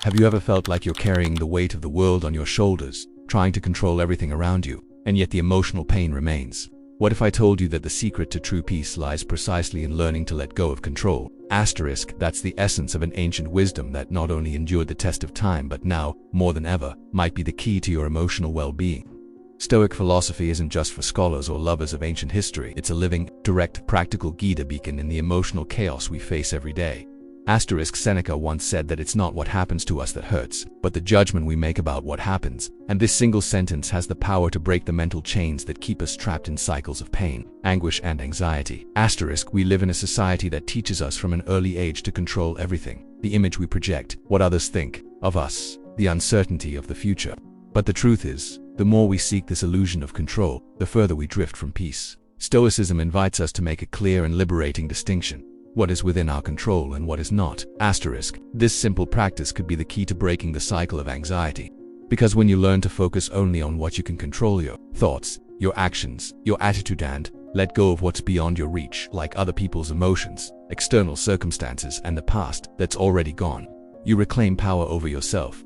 Have you ever felt like you're carrying the weight of the world on your shoulders, trying to control everything around you, and yet the emotional pain remains? What if I told you that the secret to true peace lies precisely in learning to let go of control? That's the essence of an ancient wisdom that not only endured the test of time but now, more than ever, might be the key to your emotional well-being. Stoic philosophy isn't just for scholars or lovers of ancient history. It's a living, direct, practical guide beacon in the emotional chaos we face every day. Seneca once said that it's not what happens to us that hurts, but the judgment we make about what happens, and this single sentence has the power to break the mental chains that keep us trapped in cycles of pain, anguish, and anxiety. We live in a society that teaches us from an early age to control everything: the image we project, what others think of us, the uncertainty of the future. But the truth is, the more we seek this illusion of control, the further we drift from peace. Stoicism invites us to make a clear and liberating distinction: what is within our control and what is not. This simple practice could be the key to breaking the cycle of anxiety. Because when you learn to focus only on what you can control, your thoughts, your actions, your attitude, and let go of what's beyond your reach, like other people's emotions, external circumstances, and the past that's already gone, you reclaim power over yourself.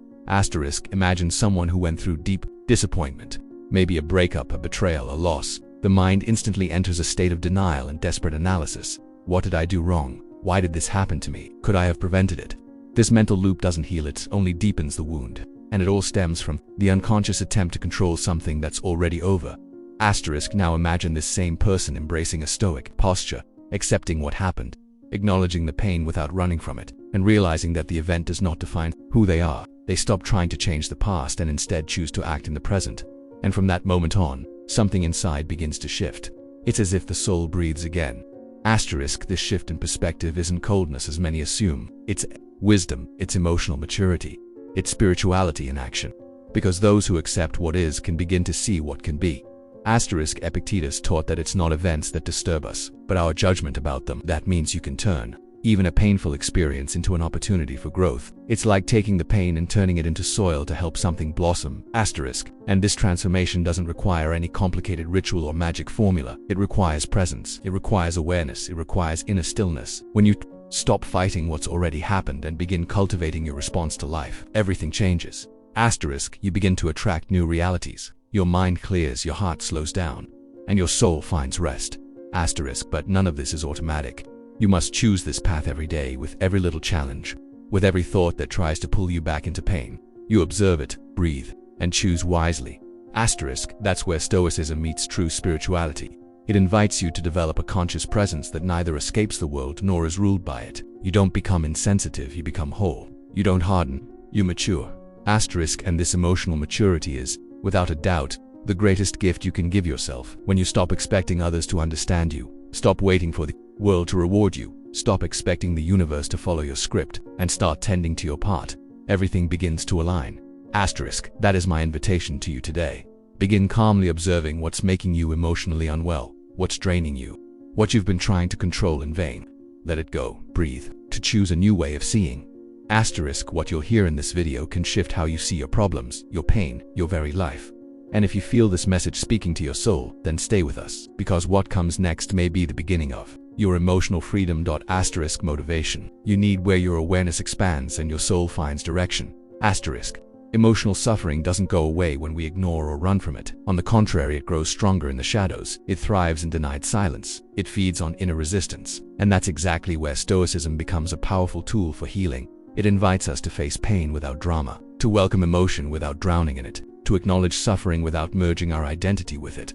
Imagine someone who went through deep disappointment, maybe a breakup, a betrayal, a loss. The mind instantly enters a state of denial and desperate analysis. What did I do wrong? Why did this happen to me? Could I have prevented it? This mental loop doesn't heal, it only deepens the wound. And it all stems from the unconscious attempt to control something that's already over. Now imagine this same person embracing a stoic posture, accepting what happened, acknowledging the pain without running from it, and realizing that the event does not define who they are. They stop trying to change the past and instead choose to act in the present. And from that moment on, something inside begins to shift. It's as if the soul breathes again. This shift in perspective isn't coldness as many assume. It's wisdom, it's emotional maturity, it's spirituality in action. Because those who accept what is can begin to see what can be. Epictetus taught that it's not events that disturb us, but our judgment about them. That means you can turn even a painful experience into an opportunity for growth. It's like taking the pain and turning it into soil to help something blossom. And this transformation doesn't require any complicated ritual or magic formula. It requires presence, it requires awareness, it requires inner stillness. When you stop fighting what's already happened and begin cultivating your response to life, everything changes. You begin to attract new realities. Your mind clears, your heart slows down, and your soul finds rest. But none of this is automatic. You must choose this path every day, with every little challenge, with every thought that tries to pull you back into pain. You observe it, breathe, and choose wisely. That's where Stoicism meets true spirituality. It invites you to develop a conscious presence that neither escapes the world nor is ruled by it. You don't become insensitive, you become whole. You don't harden, you mature. And this emotional maturity is, without a doubt, the greatest gift you can give yourself. When you stop expecting others to understand you, stop waiting for the world to reward you, stop expecting the universe to follow your script, and start tending to your part, everything begins to align. That is my invitation to you today. Begin calmly observing what's making you emotionally unwell, what's draining you, what you've been trying to control in vain. Let it go, breathe, to choose a new way of seeing. What you'll hear in this video can shift how you see your problems, your pain, your very life. And if you feel this message speaking to your soul, then stay with us, because what comes next may be the beginning of your emotional freedom. Motivation you need, where your awareness expands and your soul finds direction. Emotional suffering doesn't go away when we ignore or run from it. On the contrary, it grows stronger in the shadows. It thrives in denied silence. It feeds on inner resistance. And that's exactly where Stoicism becomes a powerful tool for healing. It invites us to face pain without drama, to welcome emotion without drowning in it, to acknowledge suffering without merging our identity with it.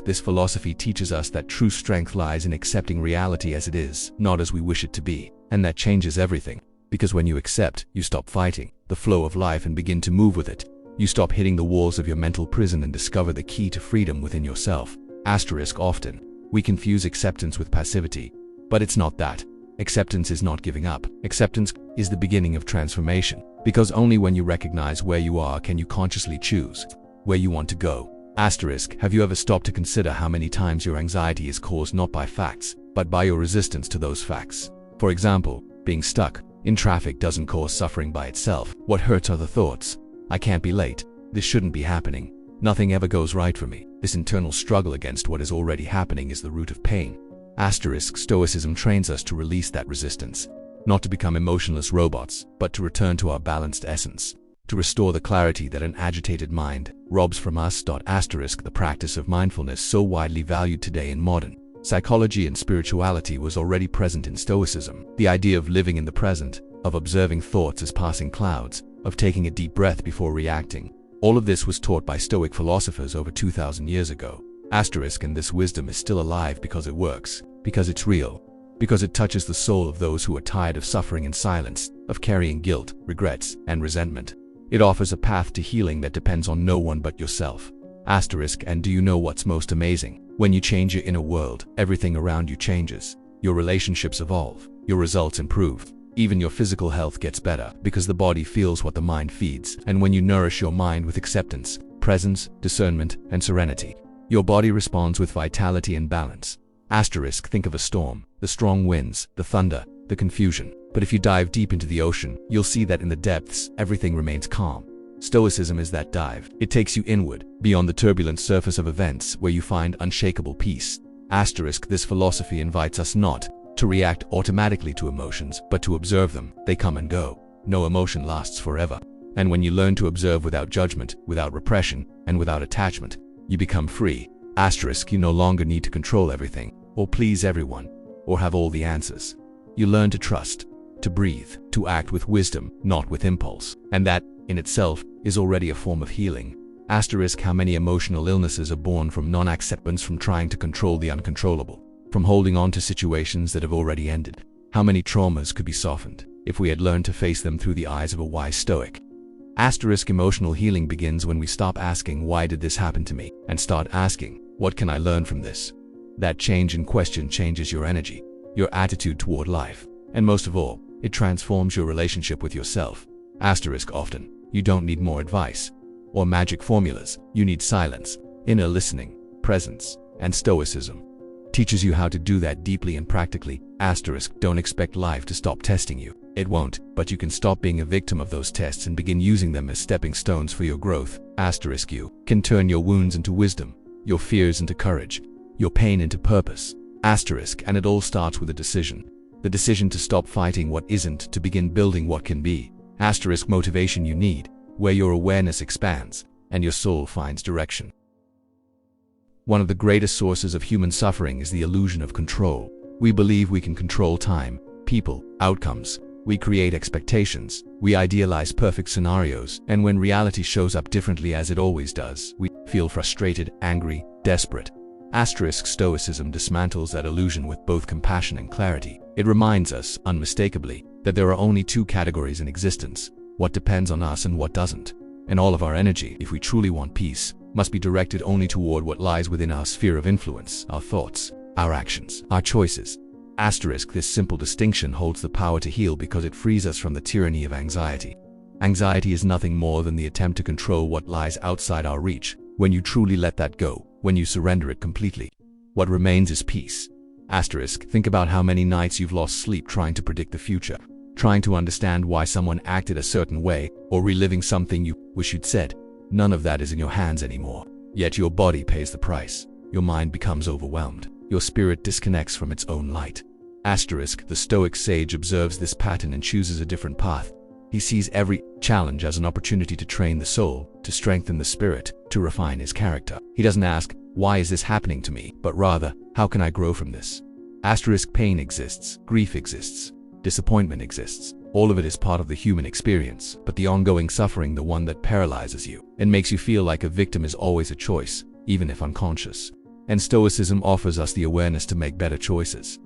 This philosophy teaches us that true strength lies in accepting reality as it is, not as we wish it to be. And that changes everything. Because when you accept, you stop fighting the flow of life and begin to move with it. You stop hitting the walls of your mental prison and discover the key to freedom within yourself. Often, we confuse acceptance with passivity. But it's not that. Acceptance is not giving up. Acceptance is the beginning of transformation. Because only when you recognize where you are can you consciously choose where you want to go. Have you ever stopped to consider how many times your anxiety is caused not by facts, but by your resistance to those facts? For example, being stuck in traffic doesn't cause suffering by itself. What hurts are the thoughts. I can't be late. This shouldn't be happening. Nothing ever goes right for me. This internal struggle against what is already happening is the root of pain. Stoicism trains us to release that resistance. not to become emotionless robots, but to return to our balanced essence, to restore the clarity that an agitated mind robs from us. The practice of mindfulness, so widely valued today in modern psychology and spirituality, was already present in Stoicism. The idea of living in the present, of observing thoughts as passing clouds, of taking a deep breath before reacting. All of this was taught by Stoic philosophers over 2,000 years ago. And this wisdom is still alive because it works, because it's real, because it touches the soul of those who are tired of suffering in silence, of carrying guilt, regrets, and resentment. It offers a path to healing that depends on no one but yourself. And do you know what's most amazing? When you change your inner world, everything around you changes. Your relationships evolve, your results improve. Even your physical health gets better because the body feels what the mind feeds. And when you nourish your mind with acceptance, presence, discernment, and serenity, your body responds with vitality and balance. Think of a storm, the strong winds, the thunder, the confusion. But if you dive deep into the ocean, you'll see that in the depths, everything remains calm. Stoicism is that dive. It takes you inward, beyond the turbulent surface of events, where you find unshakable peace. This philosophy invites us not to react automatically to emotions, but to observe them. They come and go. No emotion lasts forever. And when you learn to observe without judgment, without repression, and without attachment, you become free. You no longer need to control everything, or please everyone, or have all the answers. You learn to trust, to breathe, to act with wisdom, not with impulse. And that, in itself, is already a form of healing. How many emotional illnesses are born from non-acceptance, from trying to control the uncontrollable, from holding on to situations that have already ended. How many traumas could be softened if we had learned to face them through the eyes of a wise Stoic? Emotional healing begins when we stop asking, why did this happen to me, and start asking, what can I learn from this? That change in question changes your energy, your attitude toward life, and most of all, it transforms your relationship with yourself. Often, you don't need more advice or magic formulas. You need silence, inner listening, presence, and Stoicism teaches you how to do that deeply and practically. Don't expect life to stop testing you. It won't, but you can stop being a victim of those tests and begin using them as stepping stones for your growth. You can turn your wounds into wisdom, your fears into courage, your pain into purpose. And it all starts with a decision. The decision to stop fighting what isn't, to begin building what can be. Motivation you need, where your awareness expands and your soul finds direction. One of the greatest sources of human suffering is the illusion of control. We believe we can control time, people, outcomes. We create expectations, we idealize perfect scenarios, and when reality shows up differently, as it always does, we feel frustrated, angry, desperate. Stoicism dismantles that illusion with both compassion and clarity. It reminds us, unmistakably, that there are only two categories in existence: what depends on us and what doesn't. And all of our energy, if we truly want peace, must be directed only toward what lies within our sphere of influence: our thoughts, our actions, our choices. This simple distinction holds the power to heal because it frees us from the tyranny of anxiety. Anxiety is nothing more than the attempt to control what lies outside our reach. When you truly let that go, when you surrender it completely, what remains is peace. Think about how many nights you've lost sleep trying to predict the future, trying to understand why someone acted a certain way, or reliving something you wish you'd said. None of that is in your hands anymore. Yet your body pays the price. Your mind becomes overwhelmed. Your spirit disconnects from its own light. The Stoic sage observes this pattern and chooses a different path. He sees every challenge as an opportunity to train the soul, to strengthen the spirit, to refine his character. He doesn't ask, why is this happening to me, but rather, how can I grow from this? Pain exists, grief exists, disappointment exists. All of it is part of the human experience, but the ongoing suffering, the one that paralyzes you and makes you feel like a victim, is always a choice, even if unconscious. And Stoicism offers us the awareness to make better choices.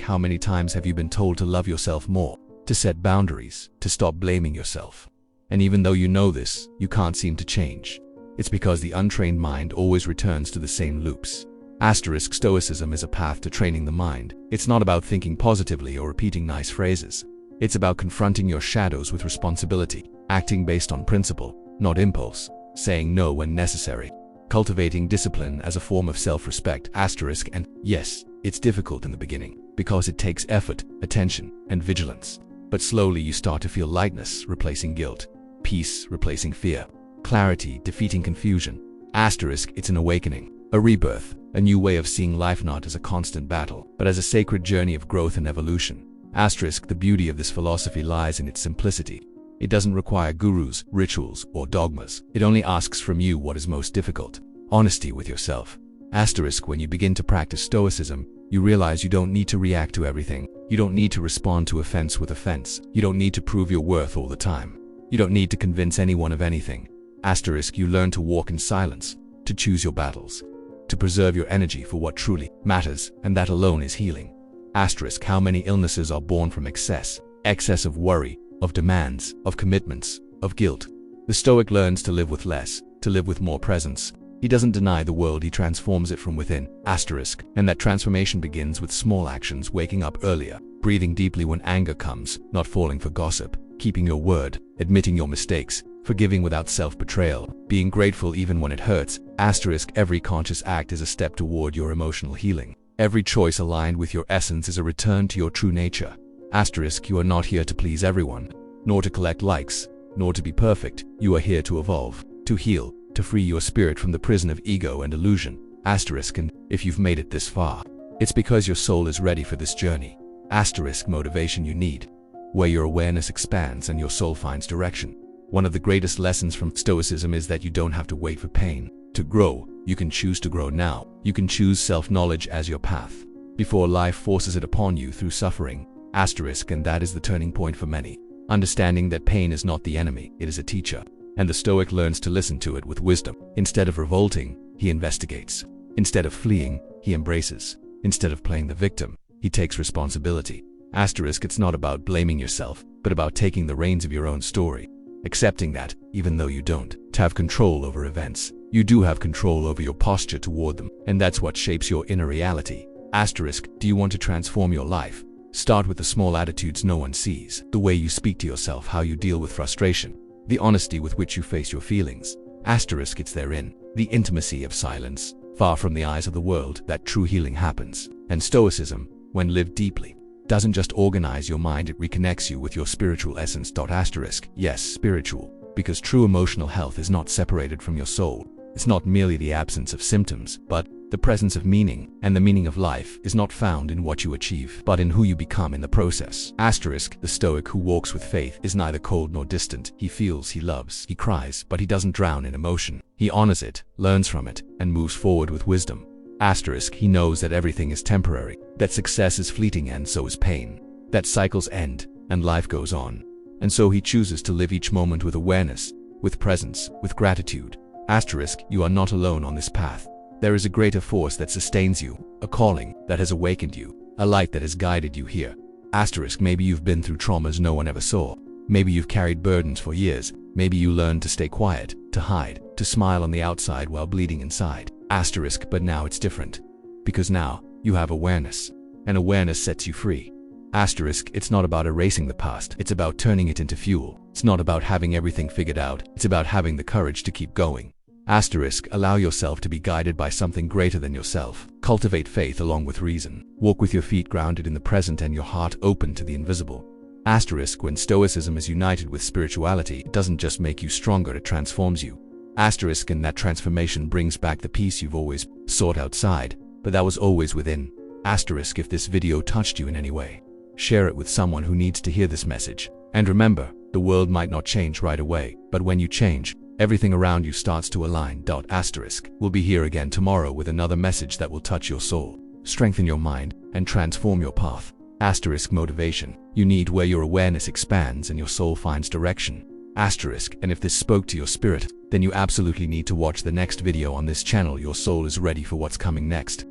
How many times have you been told to love yourself more, to set boundaries, to stop blaming yourself? And even though you know this, you can't seem to change. It's because the untrained mind always returns to the same loops. Stoicism is a path to training the mind. It's not about thinking positively or repeating nice phrases. It's about confronting your shadows with responsibility, acting based on principle, not impulse, saying no when necessary, cultivating discipline as a form of self-respect. And yes, it's difficult in the beginning, because it takes effort, attention, and vigilance. But slowly you start to feel lightness replacing guilt, peace replacing fear, clarity defeating confusion. It's an awakening, a rebirth, a new way of seeing life, not as a constant battle, but as a sacred journey of growth and evolution. Asterisk, the beauty of this philosophy lies in its simplicity. It doesn't require gurus, rituals, or dogmas. It only asks from you what is most difficult: honesty with yourself. Asterisk, when you begin to practice Stoicism, you realize you don't need to react to everything. You don't need to respond to offense with offense. You don't need to prove your worth all the time. You don't need to convince anyone of anything. Asterisk, you learn to walk in silence, to choose your battles, to preserve your energy for what truly matters, and that alone is healing. Asterisk, how many illnesses are born from excess of worry, of demands, of commitments, of guilt. The Stoic learns to live with less, to live with more presence. He doesn't deny the world, he transforms it from within. Asterisk, and that transformation begins with small actions: waking up earlier, breathing deeply when anger comes, not falling for gossip, keeping your word, admitting your mistakes, forgiving without self-betrayal, being grateful even when it hurts. Asterisk, every conscious act is a step toward your emotional healing. Every choice aligned with your essence is a return to your true nature. Asterisk, you are not here to please everyone, nor to collect likes, nor to be perfect. You are here to evolve, to heal, to free your spirit from the prison of ego and illusion. Asterisk, and if you've made it this far, it's because your soul is ready for this journey. Asterisk, motivation you need, where your awareness expands and your soul finds direction. One of the greatest lessons from Stoicism is that you don't have to wait for pain to grow. You can choose to grow now. You can choose self-knowledge as your path, before life forces it upon you through suffering. Asterisk, and that is the turning point for many. Understanding that pain is not the enemy, it is a teacher. And the Stoic learns to listen to it with wisdom. Instead of revolting, he investigates. Instead of fleeing, he embraces. Instead of playing the victim, he takes responsibility. Asterisk, it's not about blaming yourself, but about taking the reins of your own story. Accepting that, even though you don't have control over events, you do have control over your posture toward them, and that's what shapes your inner reality. Asterisk, do you want to transform your life? Start with the small attitudes no one sees. The way you speak to yourself, how you deal with frustration, the honesty with which you face your feelings. Asterisk, it's therein, the intimacy of silence, far from the eyes of the world, that true healing happens. And Stoicism, when lived deeply, doesn't just organize your mind, it reconnects you with your spiritual essence. Asterisk, yes, spiritual, because true emotional health is not separated from your soul. It's not merely the absence of symptoms, but the presence of meaning, and the meaning of life is not found in what you achieve, but in who you become in the process. Asterisk, the Stoic who walks with faith is neither cold nor distant. He feels, he loves, he cries, but he doesn't drown in emotion. He honors it, learns from it, and moves forward with wisdom. Asterisk, he knows that everything is temporary, that success is fleeting and so is pain, that cycles end and life goes on. And so he chooses to live each moment with awareness, with presence, with gratitude. Asterisk, you are not alone on this path. There is a greater force that sustains you, a calling that has awakened you, a light that has guided you here. Asterisk, maybe you've been through traumas no one ever saw. Maybe you've carried burdens for years. Maybe you learned to stay quiet, to hide, to smile on the outside while bleeding inside. Asterisk, but now it's different. Because now, you have awareness. And awareness sets you free. Asterisk, it's not about erasing the past. It's about turning it into fuel. It's not about having everything figured out. It's about having the courage to keep going. Asterisk, allow yourself to be guided by something greater than yourself. Cultivate faith along with reason. Walk with your feet grounded in the present and your heart open to the invisible. Asterisk, when Stoicism is united with spirituality, it doesn't just make you stronger, it transforms you. Asterisk, and that transformation brings back the peace you've always sought outside, but that was always within. Asterisk, if this video touched you in any way, share it with someone who needs to hear this message. And remember, the world might not change right away, but when you change, everything around you starts to align. Asterisk, we'll be here again tomorrow with another message that will touch your soul, strengthen your mind, and transform your path. Asterisk, motivation you need, where your awareness expands and your soul finds direction. Asterisk, and if this spoke to your spirit, then you absolutely need to watch the next video on this channel. Your soul is ready for what's coming next.